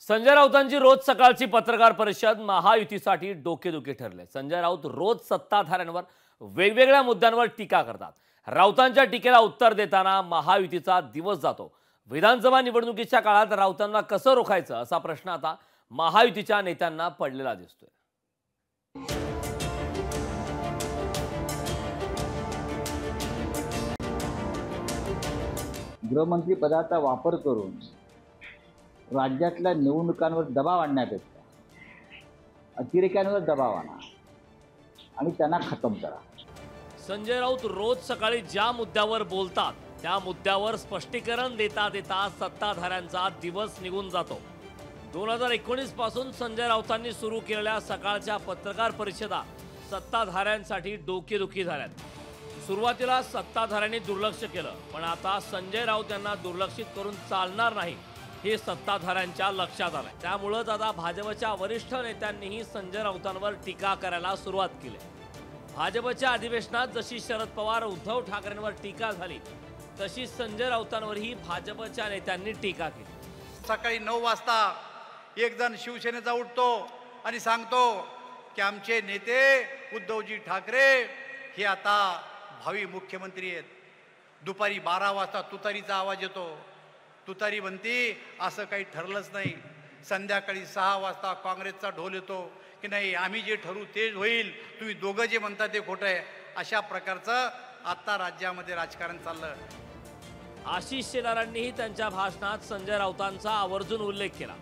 संजय राऊतांची रोज सकाळची पत्रकार परिषद महायुतीसाठी डोकेदुखी ठरले। संजय राऊत रोज सत्ताधाऱ्यांवर वेगवेगळ्या मुद्द्यांवर टीका करतात। राऊतांच्या टीकेला उत्तर देताना महायुतीचा दिवस जातो। विधानसभा निवडणुकीच्या काळात राऊतांना कसं रोखायचं असा प्रश्न आता महायुतीच्या नेत्यांना पडलेला दिसतोय। गृहमंत्री पदाचा वापर करून राज्यातल्या निवडणुकांवर दबाव आणण्यापेक्षा अतिरेक्यांवर दबाव आणा आणि त्यांना खतम करा। संजय राऊत रोज सकाळी ज्या मुद्द्यावर बोलतात त्या मुद्द्यावर स्पष्टीकरण देता देता सत्ताधाऱ्यांचा दिवस निघून जातो। 2019 पासून संजय राऊतांनी सुरू केलेल्या सकाळच्या पत्रकार परिषदा सत्ताधाऱ्यांसाठी डोकेदुखी झाल्यात। सुरुवातीला सत्ताधाऱ्यांनी दुर्लक्ष केलं, पण आता संजय राऊत यांना दुर्लक्षित करून चालणार नाही हे सत्ताधाऱ्यांच्या लक्षात आलंय। त्यामुळेच आता भाजपच्या वरिष्ठ नेत्यांनीही संजय राऊतांवर टीका करायला सुरुवात केली। भाजपच्या अधिवेशनात जशी शरद पवार उद्धव ठाकरेंवर टीका झाली तशी संजय राऊतांवरही भाजपच्या नेत्यांनी टीका केली। सकाळी 9 वाजता एक जण शिवसेनेचा उठतो आणि सांगतो की आमचे नेते उद्धवजी ठाकरे हे आता भावी मुख्यमंत्री आहेत। दुपारी 12 वाजता तुतारीचा आवाज येतो। तुतारी म्हणती असं काही ठरलंच नाही। संध्याकाळी 6 वाजता काँग्रेसचा ढोल येतो की नाही आम्ही जे ठरवू ते होईल, तुम्ही दोघं जे म्हणता ते खोटं आहे। अशा प्रकारचं आता राज्यामध्ये राजकारण चाललं। आशिष शेलारांनीही त्यांच्या भाषणात संजय राऊतांचा आवर्जून उल्लेख केला।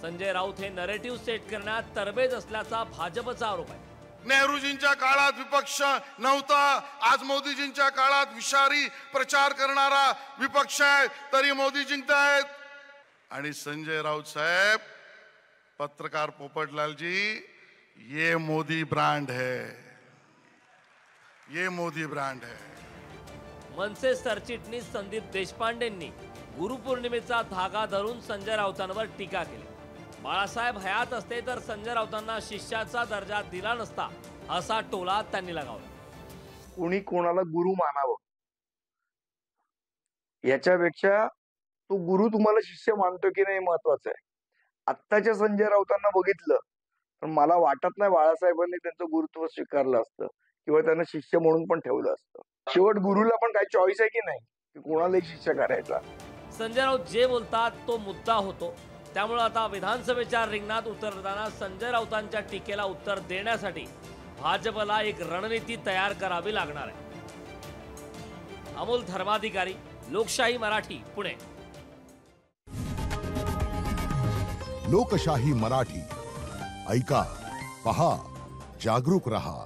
संजय राऊत हे नरेटिव्ह सेट करण्यात तरबेज असल्याचा भाजपचा आरोप आहे। नेहरूजींच्या काळात विपक्ष नव्हता, आज मोदीजींच्या काळात विषारी प्रचार करणारा विपक्ष आहे, तरी मोदी जिंकतायत। आणि संजय राऊत साहेब, पत्रकार पोपटलाल जी, ये मोदी ब्रांड है, ये मोदी ब्रांड है। मनसे सरचिटणीस संदीप देशपांडेंनी गुरुपौर्णिमेचा धागा धरून संजय राऊतांवर टीका केली। बाळासाहेब हयात असते तर संजय राऊतांना शिष्याचा दर्जा दिला नसता असा टोला त्यांनी लगावला। कोणी कोणाला गुरु मानावं याच्यापेक्षा तो गुरु तुम्हाला शिष्य मानतो की नाही महत्वाचं आहे। आत्ताच्या संजय राऊतांना बघितलं पण मला वाटत नाही बाळासाहेबांनी त्यांचं गुरुत्व स्वीकारलं असतं किंवा त्यांना शिष्य म्हणून पण ठेवलं असतं। शेवट गुरुला पण काही चॉईस आहे की नाही की कोणालाही शिष्य करायचा। संजय राऊत जे बोलतात तो मुद्दा होतो। त्यामुळे आता विधानसभेच्या रिंगणात उतरताना संजय राऊतांच्या टीकेला उत्तर देण्यासाठी भाजपला एक रणनीती तयार करावी लागणार आहे। अमोल धर्माधिकारी, लोकशाही मराठी, पुणे। लोकशाही मराठी ऐका, पहा, जागरूक रहा।